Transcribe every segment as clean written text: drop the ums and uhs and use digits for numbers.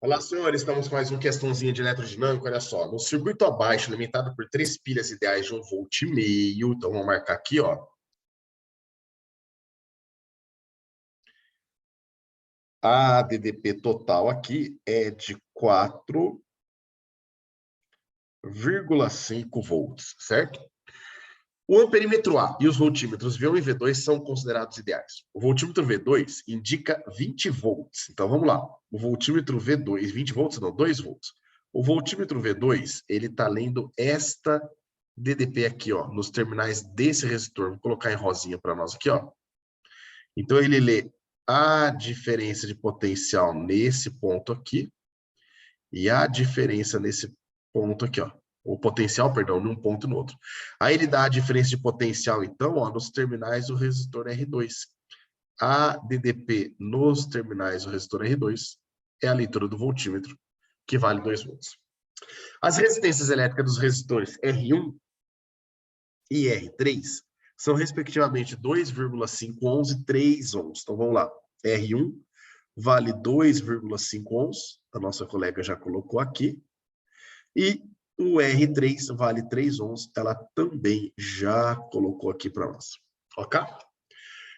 Olá, senhores, estamos com mais uma questãozinha de eletrodinâmica. Olha só, no circuito abaixo, limitado por 3 pilhas ideais de 1,5 V, então vamos marcar aqui, ó. A DDP total aqui é de 4,5 volts, certo? O amperímetro A e os voltímetros V1 e V2 são considerados ideais. O voltímetro V2 indica 20 volts. Então, vamos lá. O voltímetro V2, 20 volts não, 2 volts. O voltímetro V2, ele está lendo esta DDP aqui, ó, nos terminais desse resistor. Vou colocar em rosinha para nós aqui, ó. Então, ele lê a diferença de potencial nesse ponto aqui e a diferença nesse ponto aqui, ó. O potencial, perdão, num ponto e no outro. Aí ele dá a diferença de potencial, então, ó, nos terminais do resistor R2. A DDP nos terminais do resistor R2 é a leitura do voltímetro, que vale 2 volts. As resistências elétricas dos resistores R1 e R3 são, respectivamente, 2,5 ohms e 3 ohms. Então, vamos lá. R1 vale 2,5 ohms, a nossa colega já colocou aqui. E o R3 vale 3 ohms, ela também já colocou aqui para nós. Ok?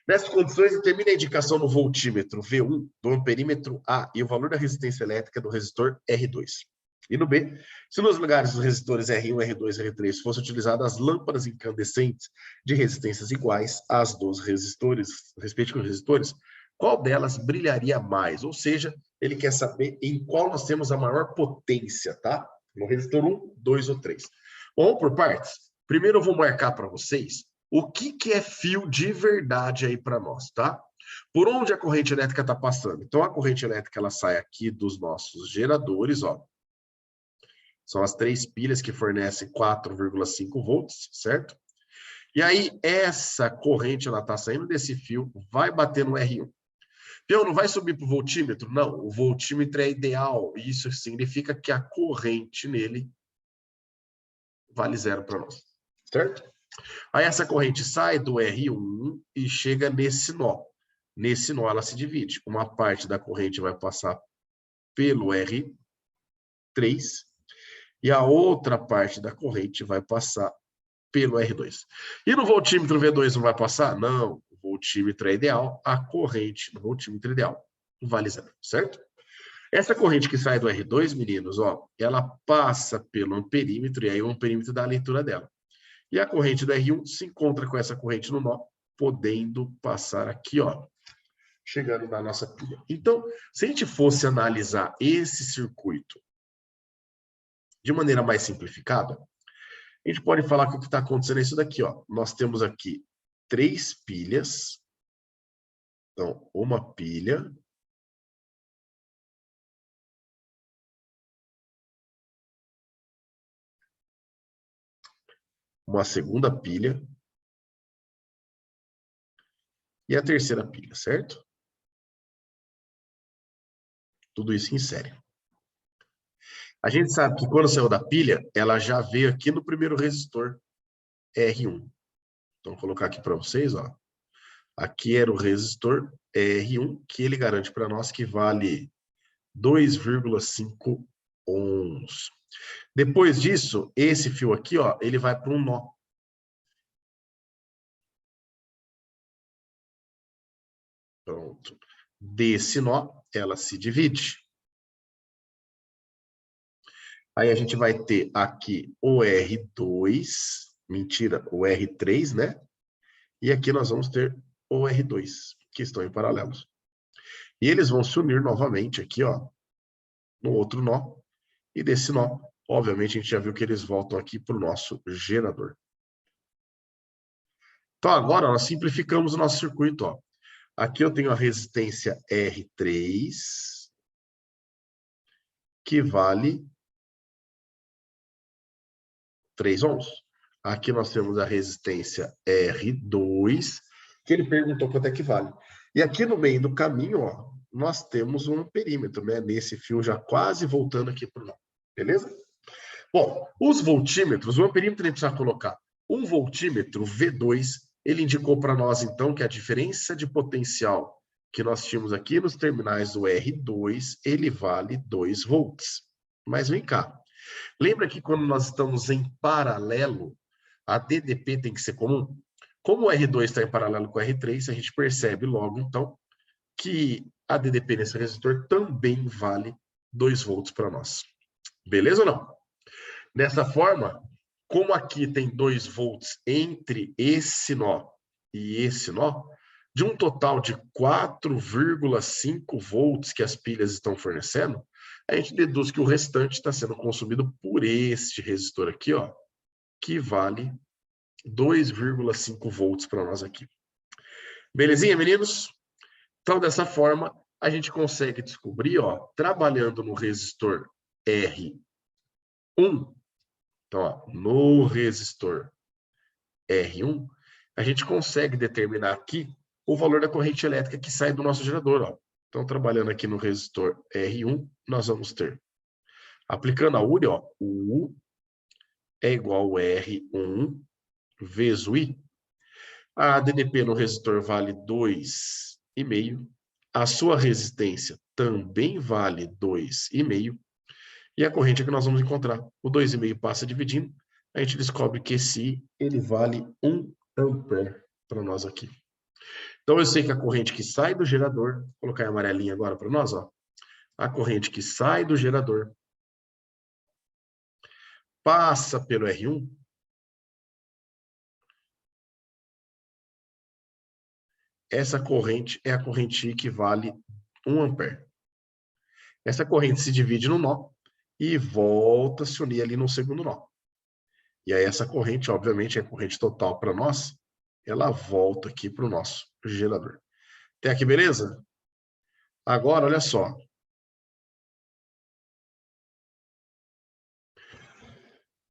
Nessas condições, determina a indicação no voltímetro V1 do amperímetro A e o valor da resistência elétrica do resistor R2. E no B, se nos lugares dos resistores R1, R2 e R3 fossem utilizadas lâmpadas incandescentes de resistências iguais às dos resistores, respectivos resistores, qual delas brilharia mais? Ou seja, ele quer saber em qual nós temos a maior potência, tá? No resistor 1, 2 ou 3. Bom, por partes. Primeiro eu vou marcar para vocês o que é fio de verdade aí para nós, tá? Por onde a corrente elétrica está passando? Então, a corrente elétrica ela sai aqui dos nossos geradores, ó. São as 3 pilhas que fornecem 4,5 volts, certo? E aí, essa corrente, ela está saindo desse fio, vai bater no R1. Então, não vai subir para o voltímetro? Não, o voltímetro é ideal. Isso significa que a corrente nele vale 0 para nós, certo? Aí essa corrente sai do R1 e chega nesse nó. Nesse nó ela se divide. Uma parte da corrente vai passar pelo R3 e a outra parte da corrente vai passar pelo R2. E no voltímetro V2 não vai passar? Não, o voltímetro é ideal, a corrente no voltímetro ideal vale 0, certo? Essa corrente que sai do R2, meninos, ó, ela passa pelo amperímetro e aí o amperímetro dá a leitura dela. E a corrente do R1 se encontra com essa corrente no nó, podendo passar aqui, ó, chegando na nossa pilha. Então, se a gente fosse analisar esse circuito de maneira mais simplificada, a gente pode falar que o que está acontecendo é isso daqui, ó. Nós temos aqui 3 pilhas. Então, uma pilha. Uma segunda pilha. E a terceira pilha, certo? Tudo isso em série. A gente sabe que quando saiu da pilha, ela já veio aqui no primeiro resistor R1. Então, vou colocar aqui para vocês, ó. Aqui era o resistor R1, que ele garante para nós que vale 2,5 ohms. Depois disso, esse fio aqui, ó, ele vai para um nó. Pronto. Desse nó, ela se divide. Aí a gente vai ter aqui o R2, mentira, o R3, né? E aqui nós vamos ter o R2, que estão em paralelos. E eles vão se unir novamente aqui, ó, no outro nó. E desse nó, obviamente, a gente já viu que eles voltam aqui para o nosso gerador. Então, agora, nós simplificamos o nosso circuito, ó. Aqui eu tenho a resistência R3, que vale 3 ohms. Aqui nós temos a resistência R2, que ele perguntou quanto é que vale. E aqui no meio do caminho, ó, nós temos um perímetro, né? Nesse fio já quase voltando aqui para o nó. Beleza? Bom, os voltímetros, o amperímetro a gente precisa colocar um voltímetro V2, ele indicou para nós, então, que a diferença de potencial que nós tínhamos aqui nos terminais do R2, ele vale 2 volts. Mas vem cá. Lembra que quando nós estamos em paralelo, a DDP tem que ser comum? Como o R2 está em paralelo com o R3, a gente percebe logo, então, que a DDP nesse resistor também vale 2 volts para nós. Beleza ou não? Dessa forma, como aqui tem 2 volts entre esse nó e esse nó, de um total de 4,5 volts que as pilhas estão fornecendo, a gente deduz que o restante está sendo consumido por este resistor aqui, ó, que vale 2,5 volts para nós aqui. Belezinha, meninos? Então, dessa forma, a gente consegue descobrir, ó, trabalhando no resistor R1, então, ó, no resistor R1, a gente consegue determinar aqui o valor da corrente elétrica que sai do nosso gerador, ó. Então, trabalhando aqui no resistor R1, nós vamos ter, aplicando a URI, ó, o U é igual a R1 vezes o I. A DDP no resistor vale 2,5. A sua resistência também vale 2,5. E a corrente que nós vamos encontrar, o 2,5 passa dividindo, a gente descobre que esse I, ele vale 1 ampere para nós aqui. Então, eu sei que a corrente que sai do gerador, vou colocar a amarelinha agora para nós, ó. A corrente que sai do gerador passa pelo R1, essa corrente é a corrente I que vale 1 ampere. Essa corrente se divide no nó e volta a se unir ali no segundo nó. E aí essa corrente, obviamente, é a corrente total para nós, ela volta aqui para o nosso gerador. Até aqui, beleza? Agora, olha só.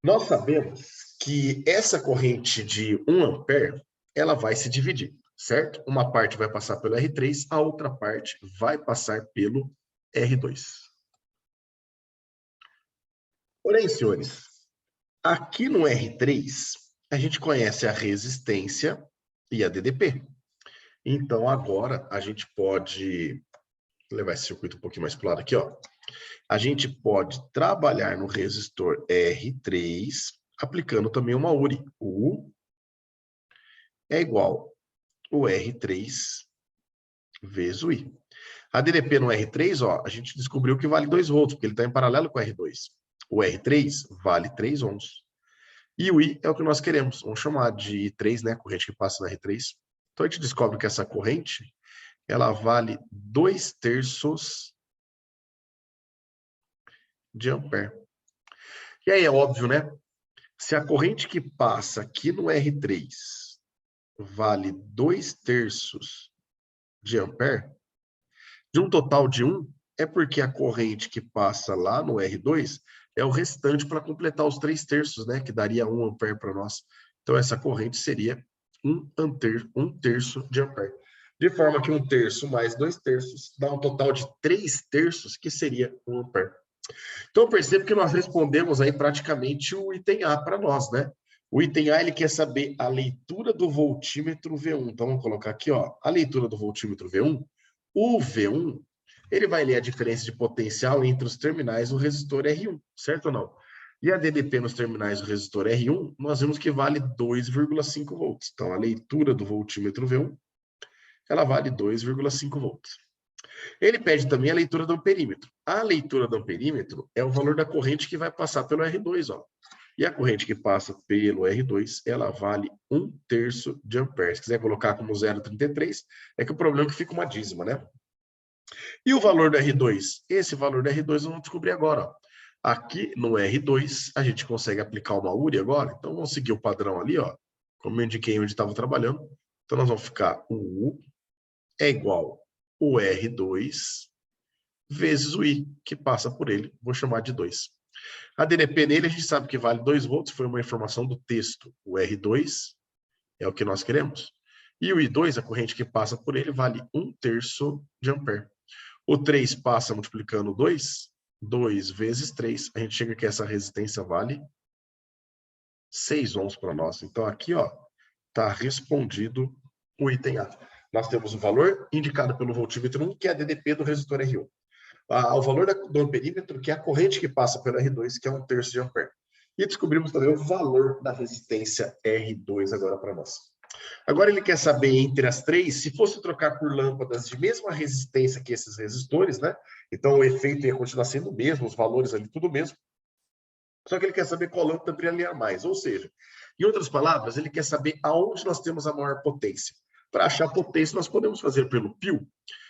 Nós sabemos que essa corrente de 1 ampere, ela vai se dividir, certo? Uma parte vai passar pelo R3, a outra parte vai passar pelo R2. Porém, senhores, aqui no R3, a gente conhece a resistência e a DDP. Então, agora, a gente pode levar esse circuito um pouquinho mais para o lado aqui, ó. A gente pode trabalhar no resistor R3, aplicando também uma URI. O U é igual o R3 vezes o I. A DDP no R3, ó, a gente descobriu que vale 2 volts, porque ele está em paralelo com o R2. O R3 vale 3 ohms. E o I é o que nós queremos. Vamos chamar de I3, né? Corrente que passa na R3. Então, a gente descobre que essa corrente, ela vale 2/3 de ampere. E aí é óbvio, né? Se a corrente que passa aqui no R3 vale 2/3 de ampere, de um total de 1, é porque a corrente que passa lá no R2 é o restante para completar os 3/3, né? Que daria 1 ampere para nós. Então, essa corrente seria 1/3 de ampere. De forma que 1/3 mais 2/3 dá um total de 3/3, que seria 1 ampere. Então, eu percebo que nós respondemos aí praticamente o item A para nós, né? O item A, ele quer saber a leitura do voltímetro V1. Então, vamos colocar aqui, ó, a leitura do voltímetro V1. O V1, ele vai ler a diferença de potencial entre os terminais do resistor R1, certo ou não? E a DDP nos terminais do resistor R1, nós vimos que vale 2,5 volts. Então, a leitura do voltímetro V1, ela vale 2,5 volts. Ele pede também a leitura do amperímetro. A leitura do amperímetro é o valor da corrente que vai passar pelo R2, ó. E a corrente que passa pelo R2, ela vale 1/3 de ampere. Se quiser colocar como 0,33, é que o problema é que fica uma dízima, né? E o valor do R2? Esse valor do R2 nós vamos descobrir agora, ó. Aqui no R2, a gente consegue aplicar uma URI agora. Então, vamos seguir o padrão ali, ó. Como eu indiquei onde estava trabalhando. Então, nós vamos ficar o U é igual o R2 vezes o I, que passa por ele. Vou chamar de 2. A DDP nele, a gente sabe que vale 2 volts, foi uma informação do texto. O R2 é o que nós queremos. E o I2, a corrente que passa por ele, vale 1/3 de ampere. O 3 passa multiplicando 2, 2 vezes 3, a gente chega que essa resistência vale 6 ohms para nós. Então, aqui, ó, está respondido o item A. nós temos o valor indicado pelo voltímetro 1, que é a DDP do resistor R1. O valor do amperímetro, que é a corrente que passa pelo R2, que é 1/3 de ampere. E descobrimos também o valor da resistência R2 agora para nós. Agora ele quer saber entre as três, se fosse trocar por lâmpadas de mesma resistência que esses resistores, né? Então o efeito ia continuar sendo o mesmo, os valores ali tudo mesmo. Só que ele quer saber qual lâmpada brilharia mais. Ou seja, em outras palavras, ele quer saber aonde nós temos a maior potência. Para achar a potência, nós podemos fazer pelo π.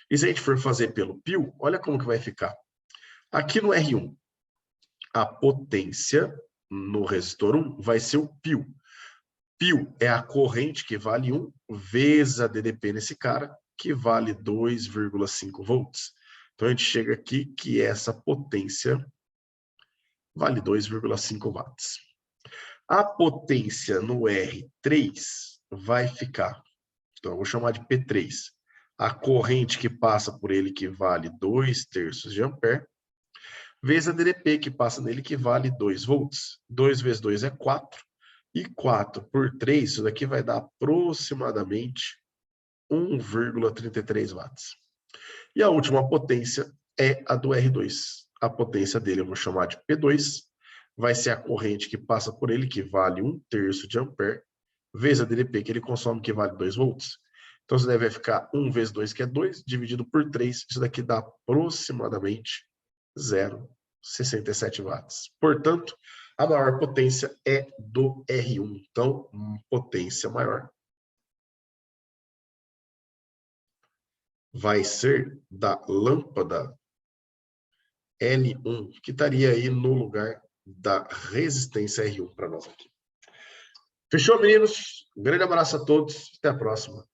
E se a gente for fazer pelo π, olha como que vai ficar. Aqui no R1, a potência no resistor 1 vai ser o π. π é a corrente, que vale 1, vezes a DDP nesse cara, que vale 2,5 volts. Então, a gente chega aqui que essa potência vale 2,5 watts. A potência no R3 vai ficar, então eu vou chamar de P3, a corrente que passa por ele, que vale 2/3 de ampere, vezes a DDP que passa nele, que vale 2 volts. 2 vezes 2 é 4, e 4 por 3, isso daqui vai dar aproximadamente 1,33 watts. E a última potência é a do R2. A potência dele eu vou chamar de P2, vai ser a corrente que passa por ele, que vale 1/3 de ampere, vezes a DDP que ele consome, que vale 2 volts. Então, isso daí vai ficar 1 vezes 2, que é 2, dividido por 3, isso daqui dá aproximadamente 0,67 watts. Portanto, a maior potência é do R1. Então, potência maior vai ser da lâmpada L1, que estaria aí no lugar da resistência R1 para nós aqui. Fechou, meninos? Um grande abraço a todos. Até a próxima.